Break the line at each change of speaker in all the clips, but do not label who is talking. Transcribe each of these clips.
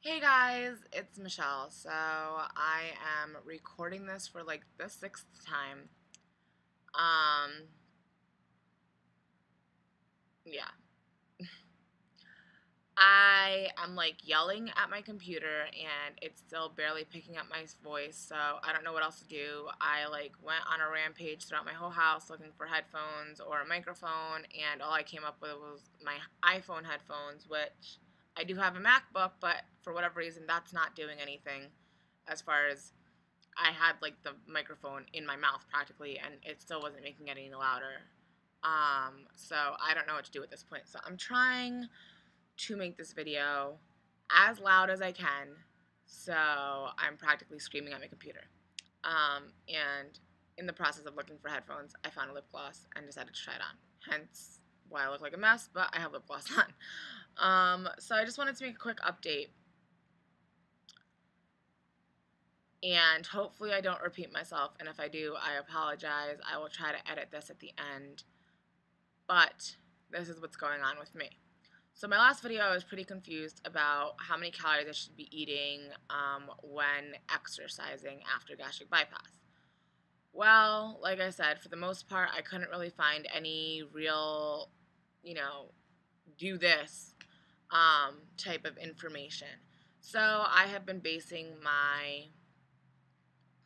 Hey guys, it's Michelle. So I am recording this for like the sixth time. Um, yeah. I am like yelling at my computer and it's still barely picking up my voice, so I don't know what else to do. I like went on a rampage throughout my whole house looking for headphones or a microphone, and all I came up with was my iPhone headphones, which I do have a MacBook, but for whatever reason that's not doing anything as far as I had like the microphone in my mouth practically, and it still wasn't making it any louder. So I don't know what to do at this point. So I'm trying to make this video as loud as I can. So I'm practically screaming at my computer. And in the process of looking for headphones, I found a lip gloss and decided to try it on. Hence why I look like a mess, but I have lip gloss on. So I just wanted to make a quick update, and hopefully I don't repeat myself, and if I do, I apologize. I will try to edit this at the end, but this is what's going on with me. So my last video, I was pretty confused about how many calories I should be eating when exercising after gastric bypass. Well, like I said, for the most part, I couldn't really find any real, you know, do this type of information. So I have been basing my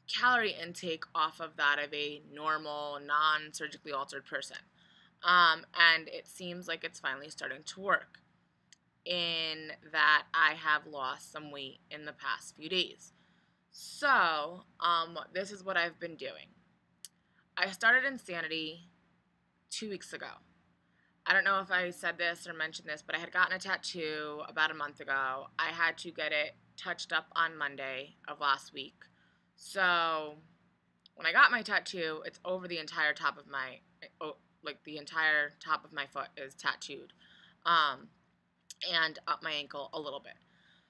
calorie intake off of that of a normal, non-surgically altered person. And it seems like it's finally starting to work in that I have lost some weight in the past few days. So, this is what I've been doing. I started Insanity 2 weeks ago. I don't know if I said this or mentioned this, but I had gotten a tattoo about a month ago. I had to get it touched up on Monday of last week. So, when I got my tattoo, it's over the entire top of my, like the entire top of my foot is tattooed, um, and up my ankle a little bit.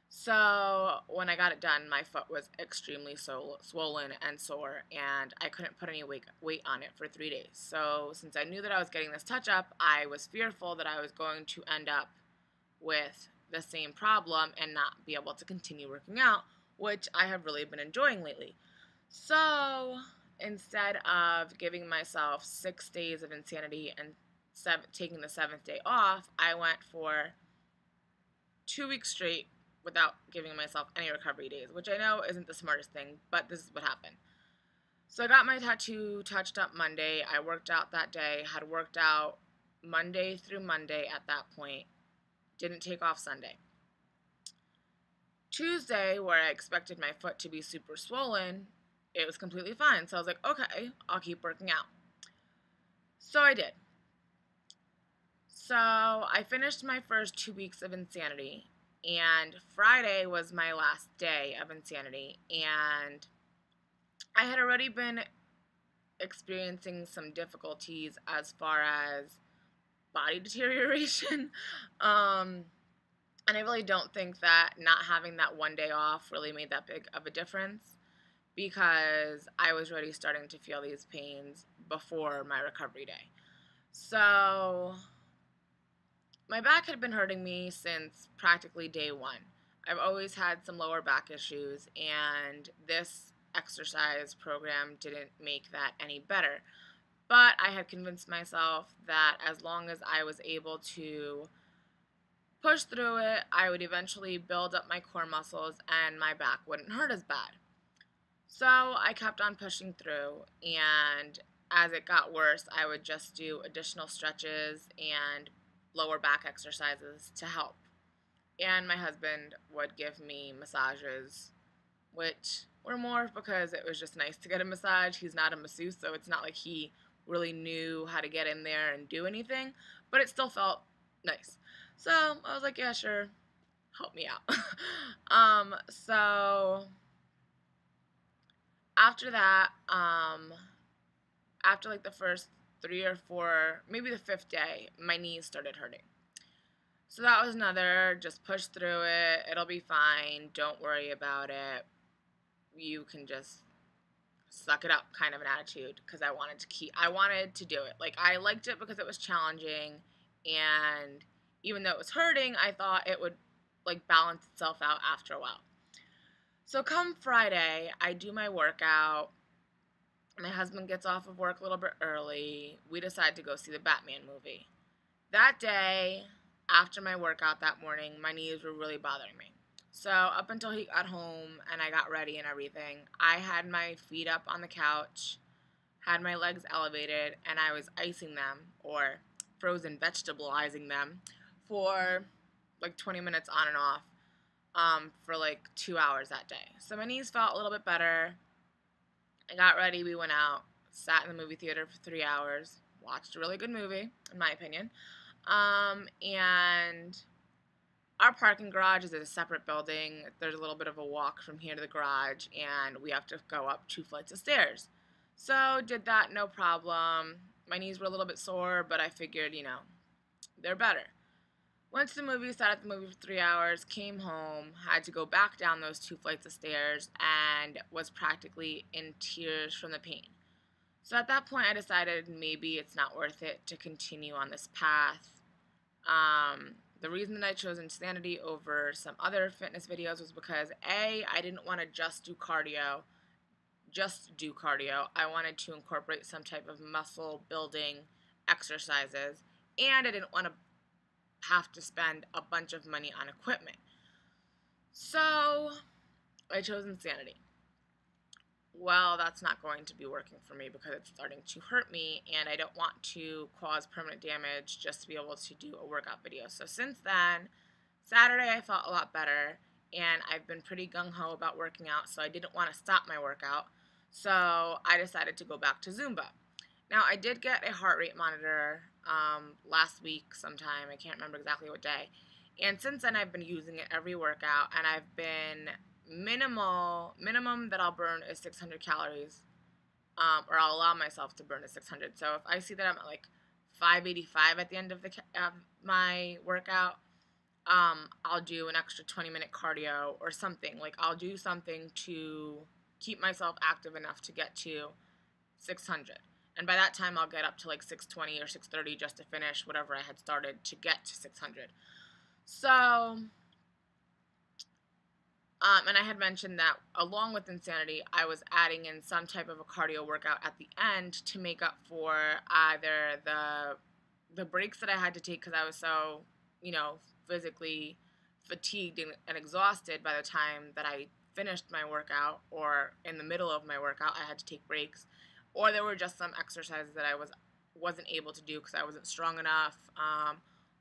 So when I got it done, my foot was extremely swollen and sore, and I couldn't put any weight on it for 3 days. So since I knew that I was getting this touch up, I was fearful that I was going to end up with the same problem and not be able to continue working out, which I have really been enjoying lately. So instead of giving myself 6 days of insanity and taking the seventh day off, I went for 2 weeks straight without giving myself any recovery days, which I know isn't the smartest thing, but this is what happened. So I got my tattoo touched up Monday. I worked out that day, had worked out Monday through Monday at that point, didn't take off Sunday. Tuesday, where I expected my foot to be super swollen, it was completely fine. So I was like, okay, I'll keep working out. So I did. So I finished my first 2 weeks of Insanity, and Friday was my last day of Insanity, and I had already been experiencing some difficulties as far as body deterioration. And I really don't think that not having that one day off really made that big of a difference, because I was already starting to feel these pains before my recovery day. So my back had been hurting me since practically day one. I've always had some lower back issues, and this exercise program didn't make that any better. But I had convinced myself that as long as I was able to push through it, I would eventually build up my core muscles and my back wouldn't hurt as bad. So I kept on pushing through, and as it got worse, I would just do additional stretches and lower back exercises to help. And my husband would give me massages, which were more because it was just nice to get a massage. He's not a masseuse, so it's not like he really knew how to get in there and do anything, but it still felt nice. So I was like, yeah, sure, help me out. So after that, after like the first 3 or 4, maybe the fifth day, my knees started hurting. So that was another, just push through it. It'll be fine. Don't worry about it. You can just suck it up kind of an attitude, because I wanted to do it. Like, I liked it because it was challenging, and even though it was hurting, I thought it would like balance itself out after a while. So come Friday, I do my workout. My husband gets off of work a little bit early. We decide to go see the Batman movie. That day, after my workout that morning, my knees were really bothering me. So up until he got home and I got ready and everything, I had my feet up on the couch, had my legs elevated, and I was icing them, or frozen vegetableizing them, for like 20 minutes on and off, for like 2 hours that day. So my knees felt a little bit better. I got ready, we went out, sat in the movie theater for 3 hours, watched a really good movie, in my opinion. And our parking garage is in a separate building. There's a little bit of a walk from here to the garage, and we have to go up 2 flights of stairs. So did that, no problem. My knees were a little bit sore, but I figured, they're better. Went to the movie, sat at the movie for 3 hours, came home, had to go back down those 2 flights of stairs, and was practically in tears from the pain. So at that point, I decided maybe it's not worth it to continue on this path. The reason that I chose Insanity over some other fitness videos was because A, I didn't want to just do cardio. I wanted to incorporate some type of muscle building exercises, and I didn't want to have to spend a bunch of money on equipment. So I chose Insanity. Well, that's not going to be working for me because it's starting to hurt me, and I don't want to cause permanent damage just to be able to do a workout video. So since then, Saturday I felt a lot better, and I've been pretty gung-ho about working out, so I didn't want to stop my workout. So I decided to go back to Zumba. Now, I did get a heart rate monitor last week sometime. I can't remember exactly what day. And since then, I've been using it every workout, and I've been minimum that I'll burn is 600 calories, or I'll allow myself to burn is 600. So if I see that I'm at like 585 at the end of my workout, I'll do an extra 20-minute cardio or something. Like, I'll do something to keep myself active enough to get to 600. And by that time, I'll get up to like 620 or 630 just to finish whatever I had started to get to 600. So, and I had mentioned that along with Insanity, I was adding in some type of a cardio workout at the end to make up for either the breaks that I had to take because I was so, physically fatigued and exhausted by the time that I finished my workout, or in the middle of my workout, I had to take breaks, or there were just some exercises that I wasn't able to do because I wasn't strong enough,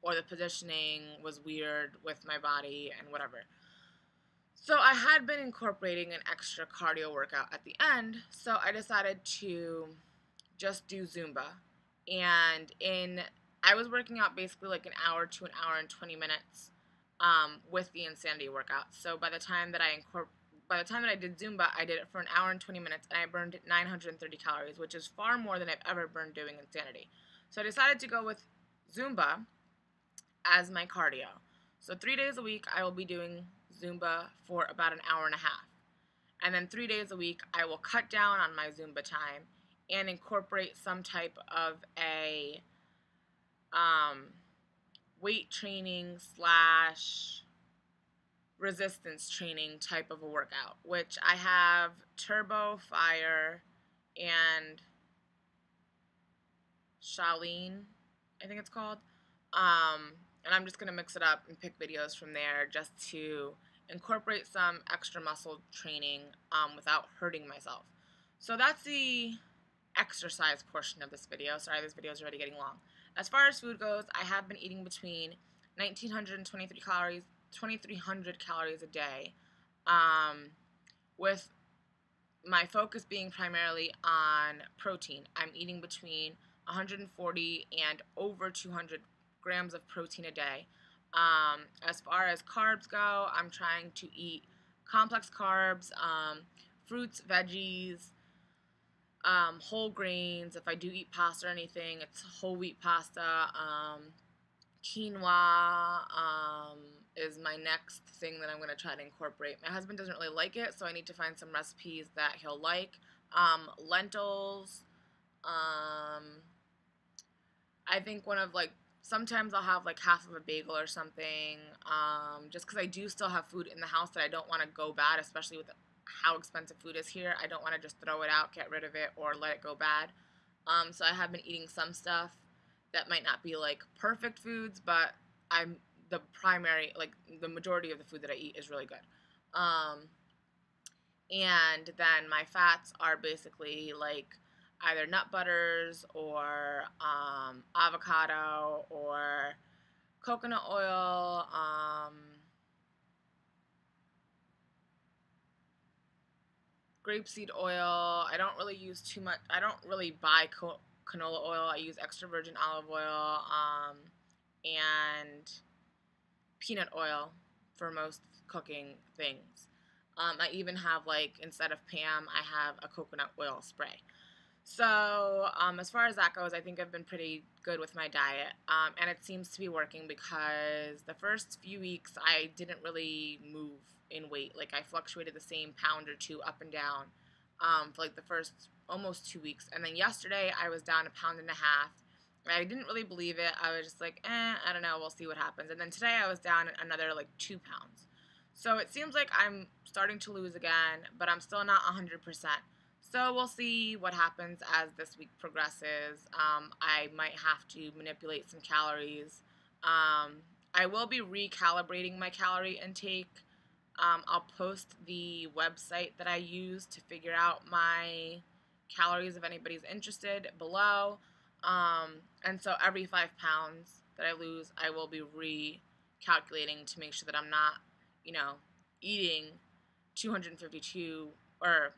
or the positioning was weird with my body and whatever. So I had been incorporating an extra cardio workout at the end, so I decided to just do Zumba. And I was working out basically like an hour to an hour and 20 minutes with the Insanity workout. So by the time that I did Zumba, I did it for an hour and 20 minutes, and I burned 930 calories, which is far more than I've ever burned doing Insanity. So I decided to go with Zumba as my cardio. So 3 days a week, I will be doing Zumba for about an hour and a half. And then 3 days a week, I will cut down on my Zumba time and incorporate some type of a weight training / resistance training type of a workout, which I have Turbo, Fire, and Shaolin, I think it's called. And I'm just going to mix it up and pick videos from there just to incorporate some extra muscle training without hurting myself. So that's the exercise portion of this video. Sorry, this video is already getting long. As far as food goes, I have been eating between 1,900 and 2,300 calories a day, with my focus being primarily on protein. I'm eating between 140 and over 200 grams of protein a day. As far as carbs go, I'm trying to eat complex carbs, fruits, veggies, whole grains. If I do eat pasta or anything, it's whole wheat pasta. Quinoa is my next thing that I'm going to try to incorporate. My husband doesn't really like it, so I need to find some recipes that he'll like. Lentils. I think one of sometimes I'll have like half of a bagel or something, just because I do still have food in the house that I don't want to go bad, especially with how expensive food is here. I don't want to just throw it out, get rid of it, or let it go bad. So I have been eating some stuff that might not be like perfect foods, but I'm the primary, like the majority of the food that I eat is really good. Um, and then my fats are basically like either nut butters or avocado or coconut oil, grapeseed oil. I don't really use too much. I don't really buy canola oil. I use extra virgin olive oil, and peanut oil for most cooking things. I even have, like, instead of Pam, I have a coconut oil spray. So, as far as that goes, I think I've been pretty good with my diet, and it seems to be working because the first few weeks I didn't really move in weight. Like, I fluctuated the same pound or two up and down for like the first almost 2 weeks, and then yesterday I was down a pound and a half. I didn't really believe it. I was just like, I don't know, we'll see what happens. And then today I was down another like 2 pounds. So it seems like I'm starting to lose again, but I'm still not 100%. So we'll see what happens as this week progresses. I might have to manipulate some calories. I will be recalibrating my calorie intake. I'll post the website that I use to figure out my calories if anybody's interested below. And so every 5 pounds that I lose, I will be recalculating to make sure that I'm not, eating 252 or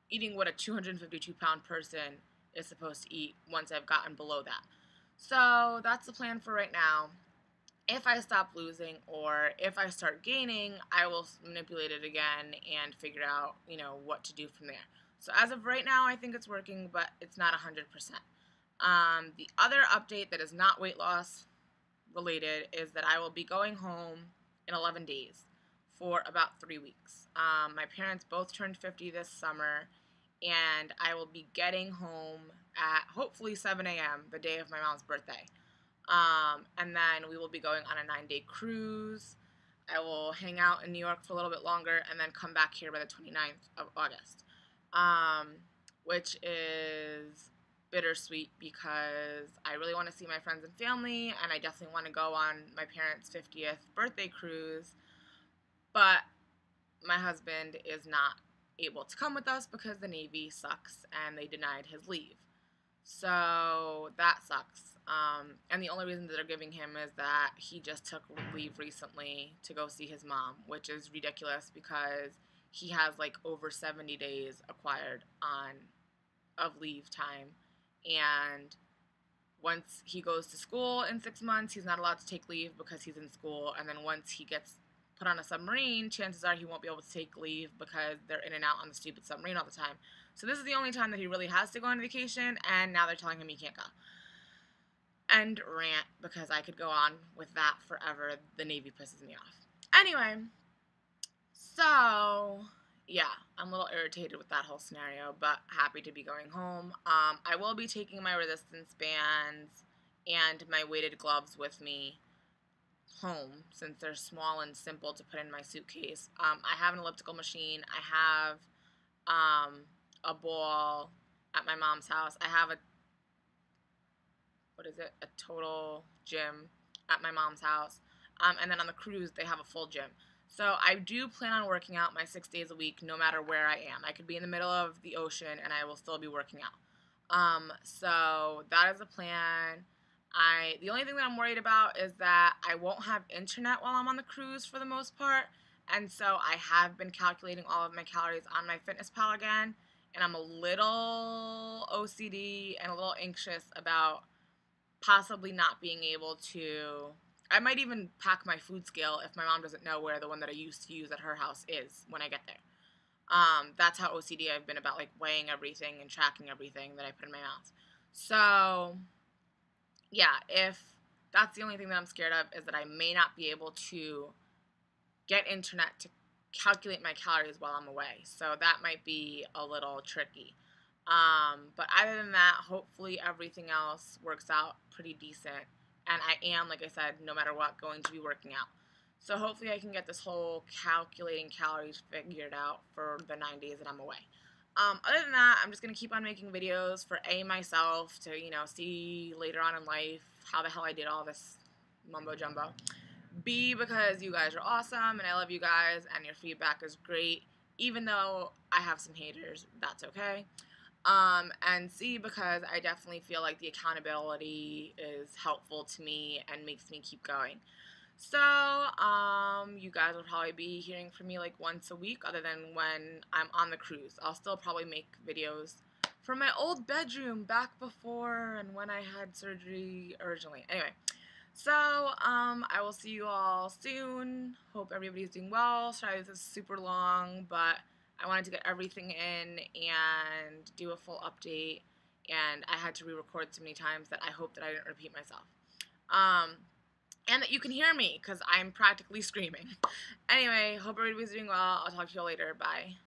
eating what a 252-pound person is supposed to eat once I've gotten below that. So that's the plan for right now. If I stop losing or if I start gaining, I will manipulate it again and figure out, what to do from there. So as of right now, I think it's working, but it's not 100%. The other update that is not weight loss related is that I will be going home in 11 days for about 3 weeks. My parents both turned 50 this summer, and I will be getting home at hopefully 7 a.m. the day of my mom's birthday. And then we will be going on a 9-day cruise. I will hang out in New York for a little bit longer and then come back here by the 29th of August, which is bittersweet because I really want to see my friends and family, and I definitely want to go on my parents' 50th birthday cruise, but my husband is not able to come with us because the Navy sucks and they denied his leave. So that sucks. And the only reason that they're giving him is that he just took leave recently to go see his mom, which is ridiculous because he has like over 70 days acquired of leave time. And once he goes to school in 6 months, he's not allowed to take leave because he's in school. And then once he gets put on a submarine, chances are he won't be able to take leave because they're in and out on the stupid submarine all the time. So this is the only time that he really has to go on vacation, and now they're telling him he can't go. End rant, because I could go on with that forever. The Navy pisses me off. Anyway, so yeah, I'm a little irritated with that whole scenario, but happy to be going home. I will be taking my resistance bands and my weighted gloves with me home since they're small and simple to put in my suitcase. I have an elliptical machine. I have a ball at my mom's house. I have a total gym at my mom's house. And then on the cruise, they have a full gym. So I do plan on working out my 6 days a week no matter where I am. I could be in the middle of the ocean and I will still be working out. So that is the plan. The only thing that I'm worried about is that I won't have internet while I'm on the cruise for the most part. And so I have been calculating all of my calories on MyFitnessPal again. And I'm a little OCD and a little anxious about possibly not being able to. I might even pack my food scale if my mom doesn't know where the one that I used to use at her house is when I get there. That's how OCD I've been about like weighing everything and tracking everything that I put in my mouth. So yeah, if that's the only thing that I'm scared of, is that I may not be able to get internet to calculate my calories while I'm away. So that might be a little tricky. But other than that, hopefully everything else works out pretty decent and I am, like I said, no matter what, going to be working out. So hopefully I can get this whole calculating calories figured out for the 9 days that I'm away. Other than that, I'm just going to keep on making videos for myself to, see later on in life how the hell I did all this mumbo jumbo. B, because you guys are awesome and I love you guys and your feedback is great. Even though I have some haters, that's okay. And C, because I definitely feel like the accountability is helpful to me and makes me keep going. So, you guys will probably be hearing from me like once a week, other than when I'm on the cruise. I'll still probably make videos from my old bedroom back before and when I had surgery originally. Anyway, so, I will see you all soon. Hope everybody's doing well. Sorry this is super long, but I wanted to get everything in and do a full update, and I had to re-record so many times that I hope that I didn't repeat myself. And that you can hear me, because I'm practically screaming. Anyway, hope everybody's doing well. I'll talk to you all later. Bye.